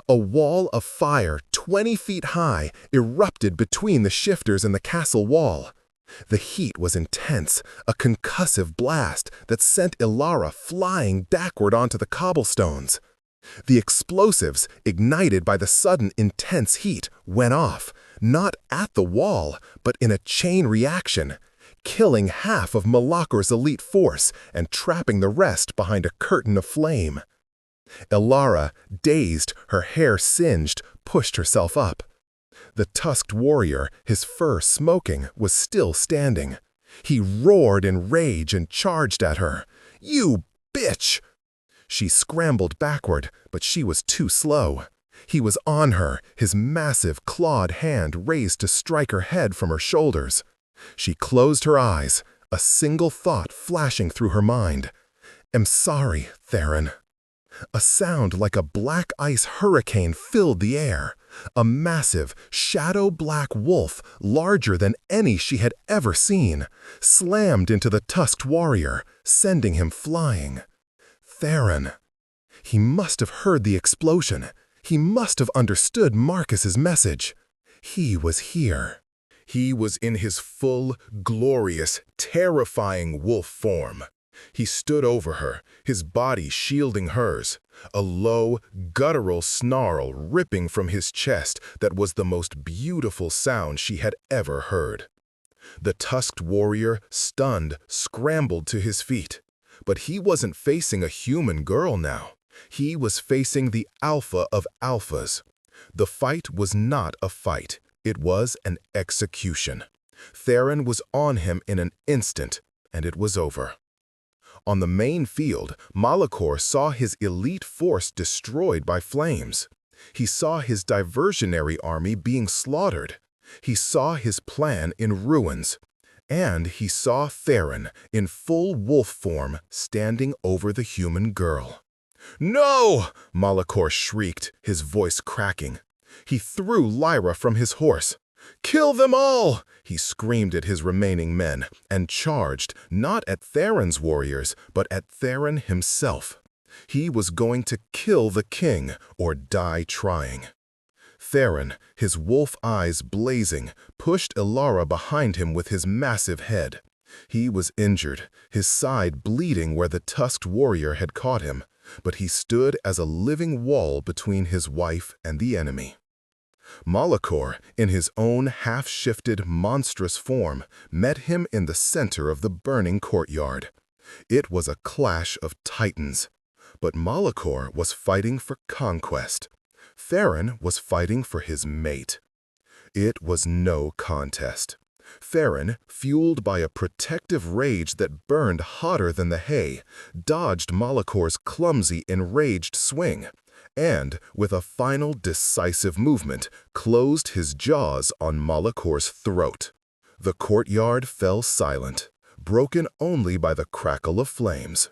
A: A wall of fire 20 feet high erupted between the shifters and the castle wall. The heat was intense, a concussive blast that sent Ilara flying backward onto the cobblestones. The explosives, ignited by the sudden intense heat, went off, not at the wall, but in a chain reaction, killing half of Malachor's elite force and trapping the rest behind a curtain of flame. Ilara, dazed, her hair singed, pushed herself up. The tusked warrior, his fur smoking, was still standing. He roared in rage and charged at her. "You bitch!" She scrambled backward, but she was too slow. He was on her, his massive clawed hand raised to strike her head from her shoulders. She closed her eyes, a single thought flashing through her mind. "I'm sorry, Theron." A sound like a black ice hurricane filled the air. A massive, shadow-black wolf, larger than any she had ever seen, slammed into the tusked warrior, sending him flying. Theron. He must have heard the explosion. He must have understood Marcus's message. He was here. He was in his full, glorious, terrifying wolf form. He stood over her, his body shielding hers, a low, guttural snarl ripping from his chest that was the most beautiful sound she had ever heard. The tusked warrior, stunned, scrambled to his feet. But he wasn't facing a human girl now. He was facing the alpha of alphas. The fight was not a fight. It was an execution. Theron was on him in an instant, and it was over. On the main field, Malachor saw his elite force destroyed by flames. He saw his diversionary army being slaughtered. He saw his plan in ruins. And he saw Theron, in full wolf form, standing over the human girl. "No!" Malachor shrieked, his voice cracking. He threw Lyra from his horse. "Kill them all!" he screamed at his remaining men, and charged, not at Theron's warriors, but at Theron himself. He was going to kill the king, or die trying. Theron, his wolf eyes blazing, pushed Elara behind him with his massive head. He was injured, his side bleeding where the tusked warrior had caught him, but he stood as a living wall between his wife and the enemy. Malachor, in his own half-shifted, monstrous form, met him in the center of the burning courtyard. It was a clash of titans. But Malachor was fighting for conquest. Theron was fighting for his mate. It was no contest. Theron, fueled by a protective rage that burned hotter than the hay, dodged Malachor's clumsy, enraged swing, and, with a final decisive movement, closed his jaws on Malachor's throat. The courtyard fell silent, broken only by the crackle of flames.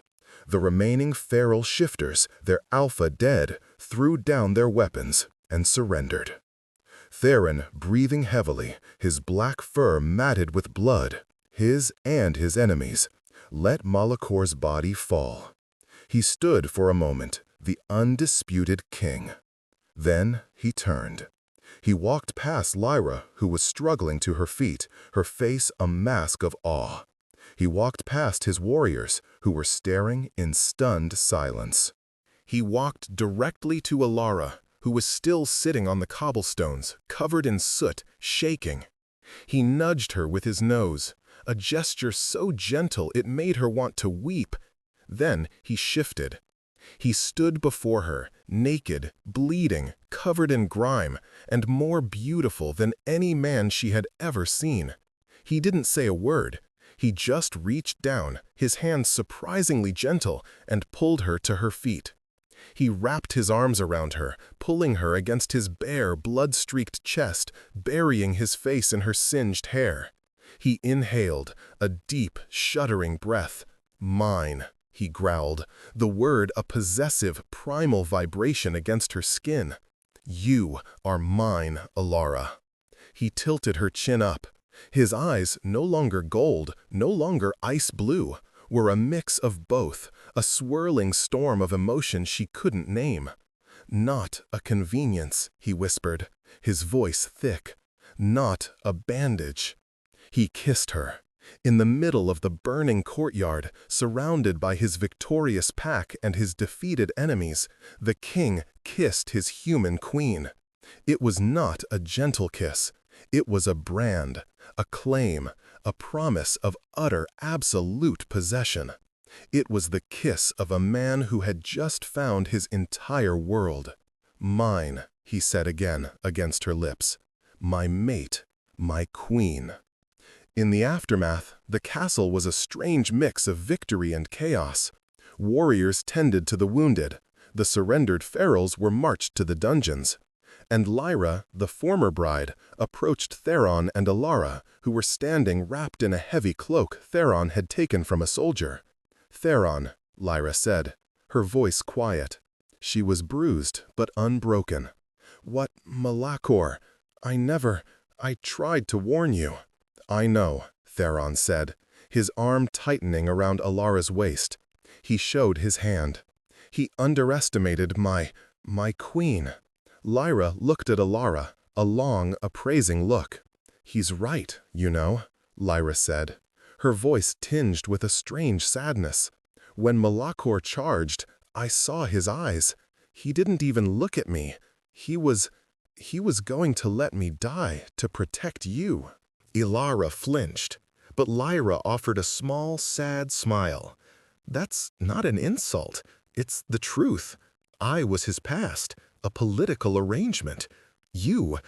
A: The remaining feral shifters, their alpha dead, threw down their weapons and surrendered. Theron, breathing heavily, his black fur matted with blood, his and his enemies', let Malachor's body fall. He stood for a moment, the undisputed king. Then he turned. He walked past Lyra, who was struggling to her feet, her face a mask of awe. He walked past his warriors, who were staring in stunned silence. He walked directly to Elara, who was still sitting on the cobblestones, covered in soot, shaking. He nudged her with his nose, a gesture so gentle it made her want to weep. Then he shifted. He stood before her, naked, bleeding, covered in grime, and more beautiful than any man she had ever seen. He didn't say a word. He just reached down, his hands surprisingly gentle, and pulled her to her feet. He wrapped his arms around her, pulling her against his bare, blood-streaked chest, burying his face in her singed hair. He inhaled, a deep, shuddering breath. "Mine," he growled, the word a possessive, primal vibration against her skin. "You are mine, Elara." He tilted her chin up. His eyes, no longer gold, no longer ice blue, were a mix of both, a swirling storm of emotion she couldn't name. "Not a convenience," he whispered, his voice thick. "Not a bandage." He kissed her. In the middle of the burning courtyard, surrounded by his victorious pack and his defeated enemies, the king kissed his human queen. It was not a gentle kiss. It was a brand, a claim, a promise of utter, absolute possession. It was the kiss of a man who had just found his entire world. "Mine," he said again, against her lips. "My mate, my queen." In the aftermath, the castle was a strange mix of victory and chaos. Warriors tended to the wounded. The surrendered ferals were marched to the dungeons. And Lyra, the former bride, approached Theron and Elara, who were standing wrapped in a heavy cloak Theron had taken from a soldier. "Theron," Lyra said, her voice quiet. She was bruised, but unbroken. "What, Malachor? I tried to warn you." "I know," Theron said, his arm tightening around Elara's waist. He showed his hand. "He underestimated my queen." Lyra looked at Elara, a long, appraising look. "He's right, you know," Lyra said. her voice tinged with a strange sadness. "When Malachor charged, I saw his eyes. He didn't even look at me. He was going to let me die to protect you." Ilara flinched, but Lyra offered a small, sad smile. "That's not an insult. It's the truth. I was his past, a political arrangement. You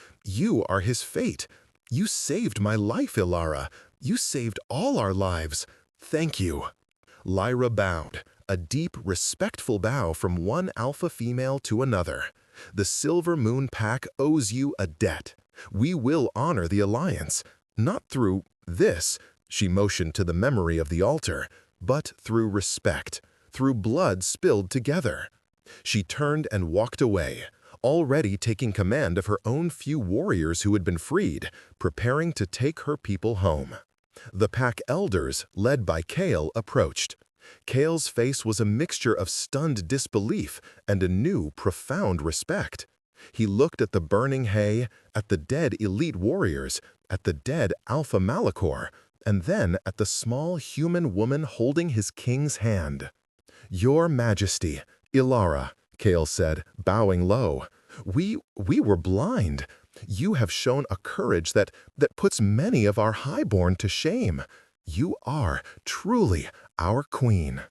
A: are his fate. You saved my life, Ilara. You saved all our lives. Thank you." Lyra bowed, a deep, respectful bow from one alpha female to another. "The Silver Moon Pack owes you a debt. We will honor the alliance, not through this," she motioned to the memory of the altar, "but through respect, through blood spilled together." She turned and walked away, already taking command of her own few warriors who had been freed, preparing to take her people home. The pack elders, led by Kale, approached. Kale's face was a mixture of stunned disbelief and a new, profound respect. He looked at the burning hay, at the dead elite warriors, at the dead Alpha Malachor, and then at the small human woman holding his king's hand. "Your Majesty, Ilara," Kale said, bowing low, we were blind. You have shown a courage that puts many of our highborn to shame. You are, truly, our queen."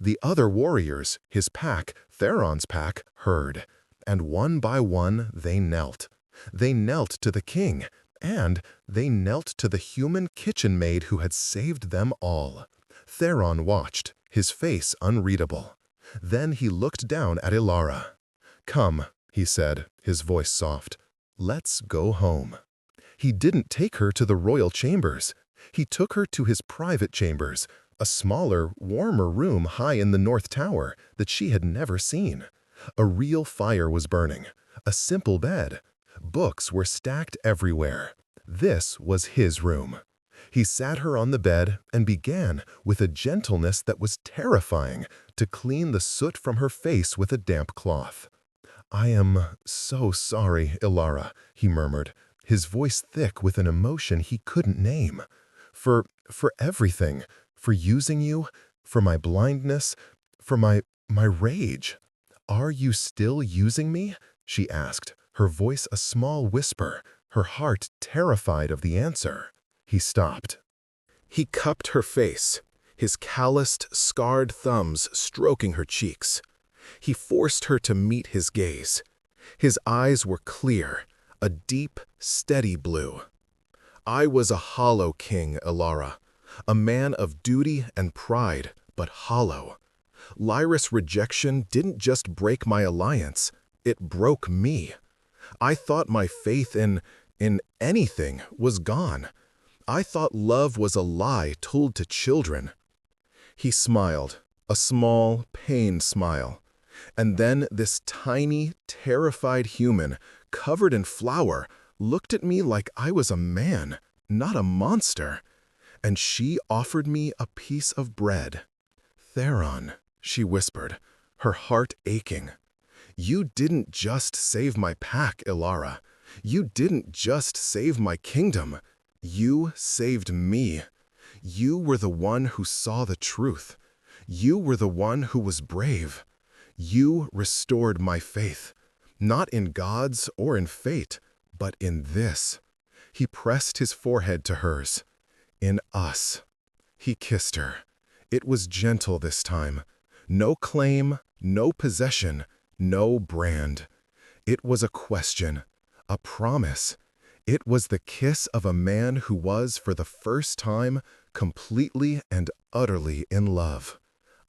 A: The other warriors, his pack, Theron's pack, heard, and one by one they knelt. They knelt to the king, and they knelt to the human kitchen maid who had saved them all. Theron watched, his face unreadable. Then he looked down at Ilara. "Come," he said, his voice soft. "Let's go home." He didn't take her to the royal chambers. He took her to his private chambers, a smaller, warmer room high in the North Tower that she had never seen. A real fire was burning, a simple bed. Books were stacked everywhere. This was his room. He sat her on the bed and began, with a gentleness that was terrifying, to clean the soot from her face with a damp cloth. "I am so sorry, Ilara," he murmured, his voice thick with an emotion he couldn't name. For everything, for using you, for my blindness, for my rage." "Are you still using me?" she asked, her voice a small whisper, her heart terrified of the answer. He stopped. He cupped her face, his calloused, scarred thumbs stroking her cheeks. He forced her to meet his gaze. His eyes were clear, a deep, steady blue. "I was a hollow king, Ilara, a man of duty and pride, but hollow. Lyra's rejection didn't just break my alliance, it broke me. I thought my faith in anything was gone. I thought love was a lie told to children." He smiled, a small, pained smile. And then this tiny, terrified human, covered in flour, looked at me like I was a man, not a monster. And she offered me a piece of bread. "Theron," she whispered, her heart aching. "You didn't just save my pack, Ilara. You didn't just save my kingdom. You saved me. You were the one who saw the truth. You were the one who was brave. You restored my faith, not in gods or in fate, but in this." He pressed his forehead to hers. "In us." He kissed her. It was gentle this time. No claim, no possession, no brand. It was a question, a promise. It was the kiss of a man who was, for the first time, completely and utterly in love.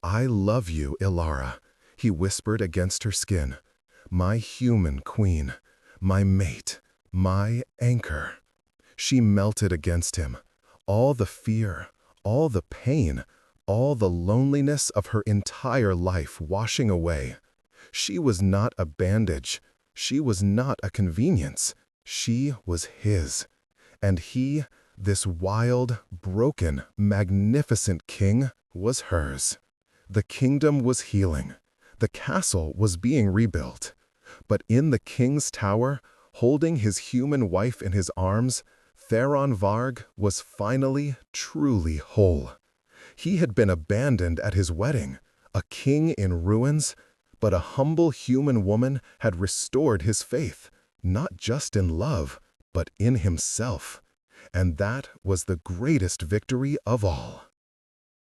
A: "I love you, Ilara," he whispered against her skin. "My human queen, my mate, my anchor." She melted against him. All the fear, all the pain, all the loneliness of her entire life washing away. She was not a bandage. She was not a convenience. She was his. And he, this wild, broken, magnificent king, was hers. The kingdom was healing. The castle was being rebuilt. But in the king's tower, holding his human wife in his arms, Theron Varg was finally, truly whole. He had been abandoned at his wedding, a king in ruins, but a humble human woman had restored his faith, not just in love, but in himself. And that was the greatest victory of all.